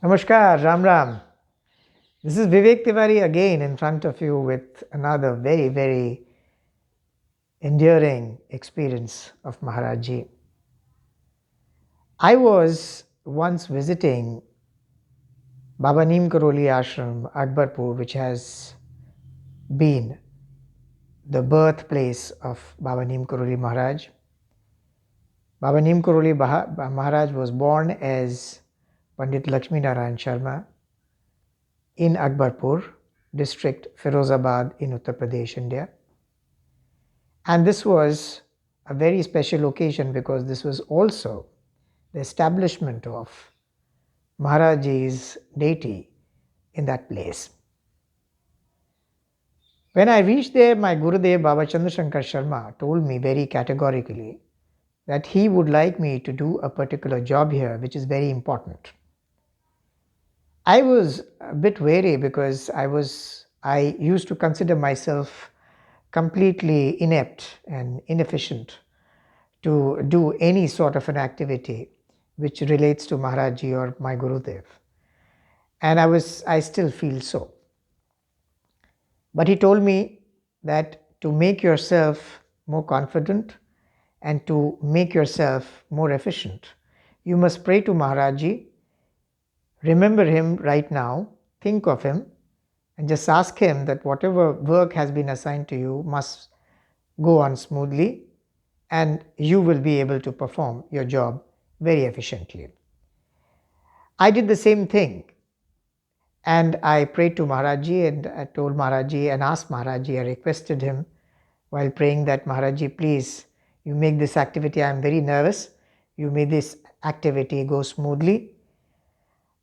Namaskar, Ram Ram. This is Vivek Tiwari again in front of you with another very, very enduring experience of Maharaj. I was once visiting Baba Neem Karoli Ashram, Akbarpur, which has been the birthplace of Baba Neem Karoli Maharaj. Baba Neem Karoli Maharaj was born as Pandit Lakshmi Narayan Sharma in Akbarpur, district Firozabad in Uttar Pradesh, India. And this was a very special occasion because this was also the establishment of Maharaj's deity in that place. When I reached there, my Gurudev Baba Chandrashankar Sharma told me very categorically that he would like me to do a particular job here, which is very important. I was a bit wary because I used to consider myself completely inept and inefficient to do any sort of an activity which relates to Maharaji or my Gurudev. And I still feel so. But he told me that to make yourself more confident and to make yourself more efficient, you must pray to Maharaji, remember him right now, think of him, and just ask him that whatever work has been assigned to you must go on smoothly and you will be able to perform your job very efficiently. I did the same thing and I prayed to Maharaji and I told Maharaji and asked Maharaji, I requested him while praying that Maharaji, please, you make this activity, I am very nervous, you make this activity go smoothly.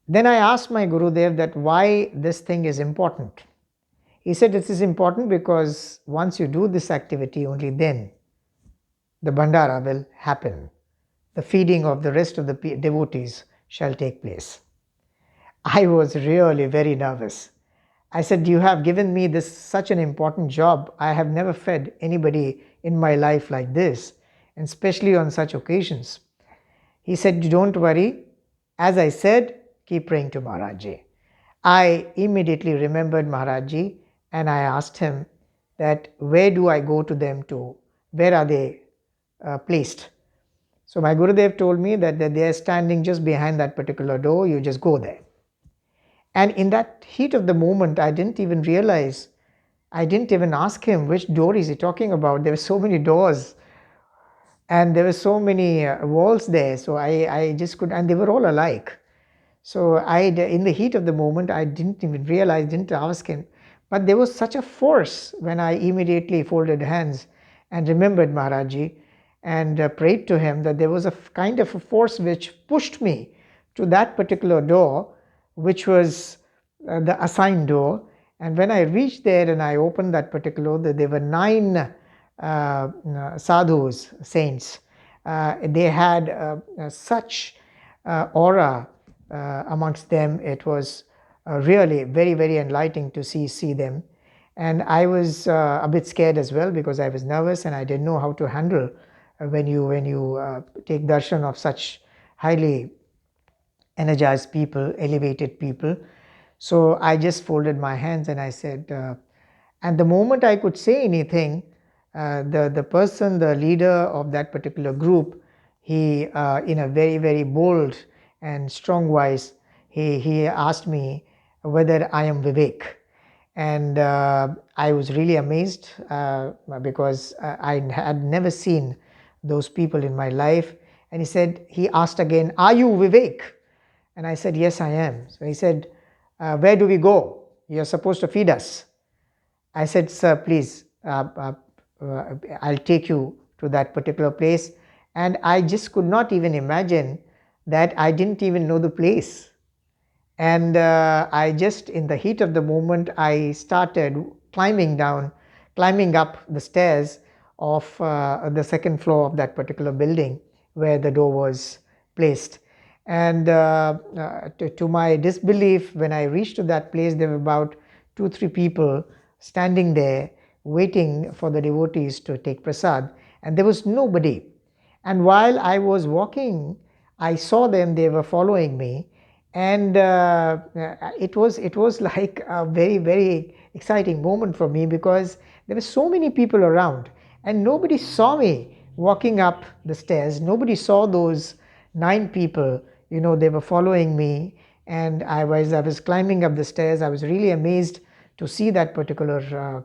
Then I asked my Gurudev that why this thing is important. He said this is important because once you do this activity, only then the Bhandara will happen. The feeding of the rest of the devotees shall take place. I was really very nervous. I said, you have given me this such an important job. I have never fed anybody in my life like this, and especially on such occasions. He said, don't worry. As I said, keep praying to Maharaji. I immediately remembered Maharaji and I asked him that where do I go to them to? Where are they placed? So my Gurudev told me that they are standing just behind that particular door, you just go there. And in that heat of the moment, I didn't even realize, I didn't even ask him which door is he talking about. There were so many doors and there were so many walls there. So I just could, and they were all alike. So in the heat of the moment, I didn't even realize, didn't ask him. But there was such a force when I immediately folded hands and remembered Maharaji and prayed to him that there was a kind of a force which pushed me to that particular door, which was the assigned door. And when I reached there and I opened that particular door, there were 9 sadhus, saints. They had such aura amongst them. It was really very, very enlightening to see them. And I was a bit scared as well because I was nervous and I didn't know how to handle when you take darshan of such highly energized people, elevated people. So I just folded my hands and I said, and the moment I could say anything, the person, the leader of that particular group, he in a very, very bold and strong voice, he asked me whether I am Vivek. And I was really amazed because I had never seen those people in my life. And he asked again, are you Vivek? And I said, yes, I am. So he said, where do we go? You're supposed to feed us. I said, sir, please, I'll take you to that particular place. And I just could not even imagine that I didn't even know the place. And I just, in the heat of the moment, I started climbing up the stairs of the second floor of that particular building where the door was placed. And to my disbelief, when I reached to that place, there were about 2-3 people standing there waiting for the devotees to take prasad, and there was nobody. And while I was walking, I saw them, they were following me, And it was like a very exciting moment for me, because there were so many people around and nobody saw me walking up the stairs. Nobody saw those 9 people. They were following me, and I was climbing up the stairs. I was really amazed to see that particular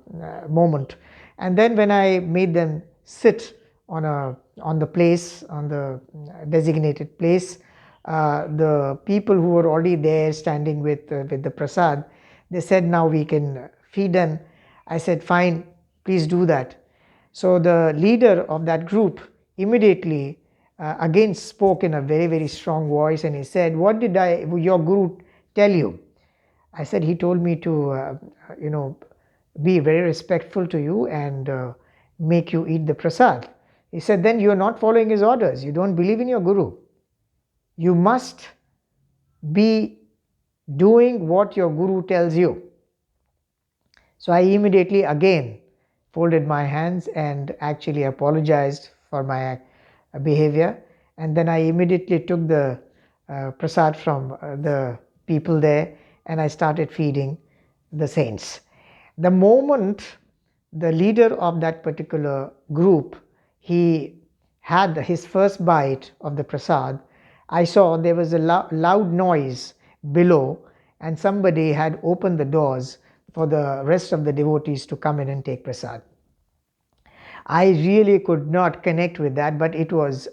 moment. And then when I made them sit on the place, on the designated place, the people who were already there standing with the prasad, they said, now we can feed them. I said, fine, please do that. So the leader of that group immediately again spoke in a very strong voice, and he said, what did your guru tell you? I said, he told me to be very respectful to you and make you eat the prasad. He said, then you are not following his orders. You don't believe in your guru. You must be doing what your guru tells you. So I immediately again folded my hands and actually apologized for my behavior. And then I immediately took the prasad from the people there, and I started feeding the saints. The moment the leader of that particular group, he had his first bite of the prasad, I saw there was a loud noise below, and somebody had opened the doors for the rest of the devotees to come in and take prasad. I really could not connect with that, but it was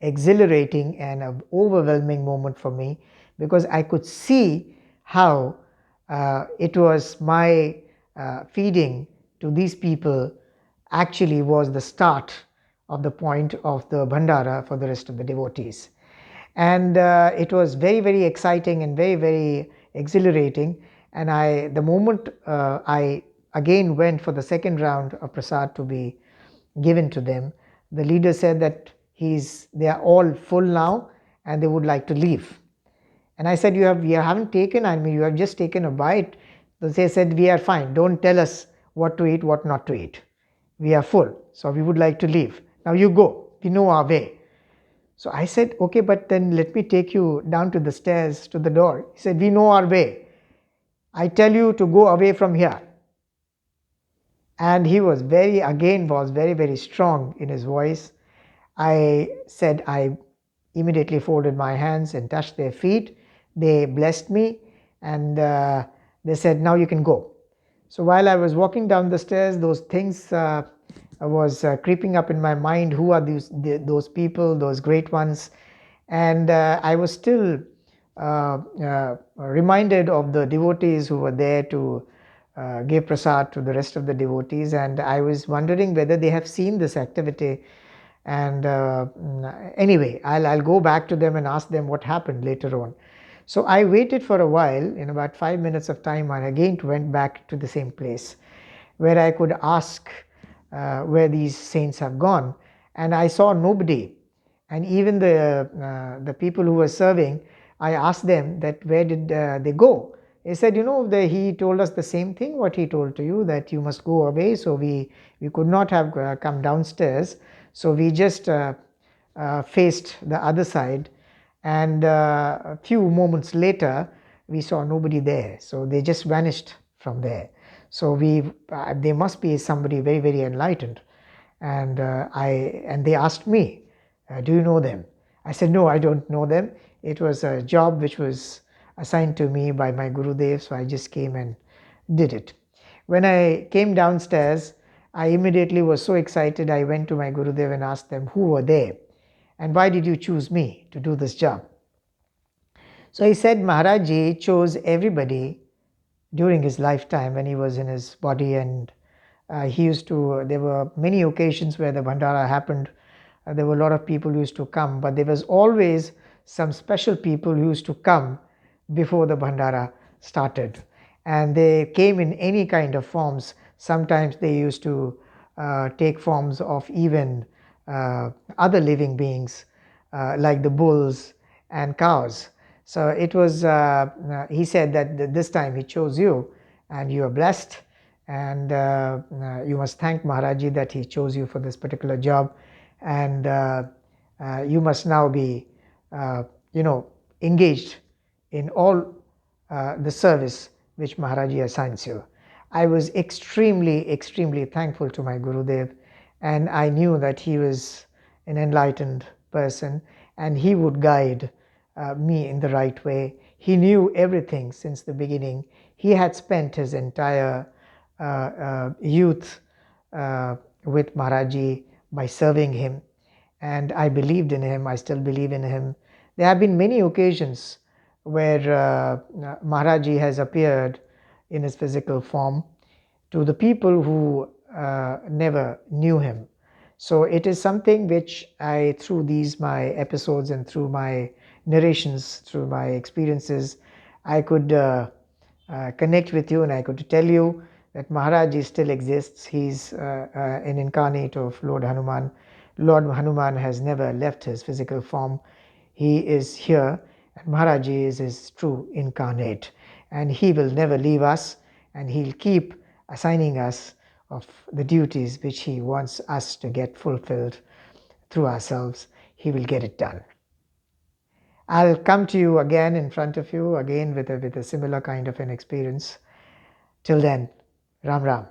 exhilarating and an overwhelming moment for me, because I could see how it was my feeding to these people actually was the start of the point of the Bhandara for the rest of the devotees. And it was very exciting and very exhilarating. And the moment I again went for the second round of prasad to be given to them, the leader said that they are all full now and they would like to leave. And I said, you haven't taken, you have just taken a bite. So they said, we are fine, don't tell us what to eat, what not to eat. We are full, so we would like to leave. Now you go, we know our way. So I said, okay, but then let me take you down to the stairs to the door. He said, we know our way. I tell you to go away from here. And he was very strong in his voice. I said, I immediately folded my hands and touched their feet. They blessed me, and they said, now you can go. So while I was walking down the stairs, those things was creeping up in my mind. Who are those people, those great ones? And I was still reminded of the devotees who were there to give prasad to the rest of the devotees, and I was wondering whether they have seen this activity. And anyway, I'll go back to them and ask them what happened later on. So I waited for a while. In about 5 minutes of time, I again went back to the same place where I could ask where these saints have gone, and I saw nobody. And even the people who were serving, I asked them that where did they go. They said, he told us the same thing what he told to you, that you must go away. So we could not have come downstairs, so we just faced the other side, and a few moments later we saw nobody there, so they just vanished from there. So they must be somebody very enlightened. And they asked me, do you know them? I said, no, I don't know them. It was a job which was assigned to me by my Gurudev, so I just came and did it. When I came downstairs, I immediately was so excited. I went to my Gurudev and asked them who were there and why did you choose me to do this job. So he said Maharaj ji chose everybody during his lifetime when he was in his body, and there were many occasions where the Bhandara happened. There were a lot of people who used to come, but there was always some special people who used to come before the Bhandara started. And they came in any kind of forms. Sometimes they used to take forms of even other living beings like the bulls and cows. So it was, he said that this time he chose you and you are blessed, and you must thank Maharaji that he chose you for this particular job, and you must now be engaged in all the service which Maharaji assigns you. I was extremely, extremely thankful to my Gurudev, and I knew that he was an enlightened person and he would guide me in the right way. He knew everything since the beginning. He had spent his entire youth with Maharaji by serving him, and I believed in him. I still believe in him. There have been many occasions where Maharaji has appeared in his physical form to the people who never knew him. So it is something which I, through these my episodes and through my narrations, through my experiences, I could connect with you, and I could tell you that Maharaj still exists. He's an incarnate of Lord Hanuman. Lord Hanuman has never left his physical form. He is here, and Maharaj is his true incarnate, and he will never leave us, and he'll keep assigning us of the duties which he wants us to get fulfilled through ourselves. He will get it done. I'll come to you again in front of you again with a similar kind of an experience. Till then, Ram Ram.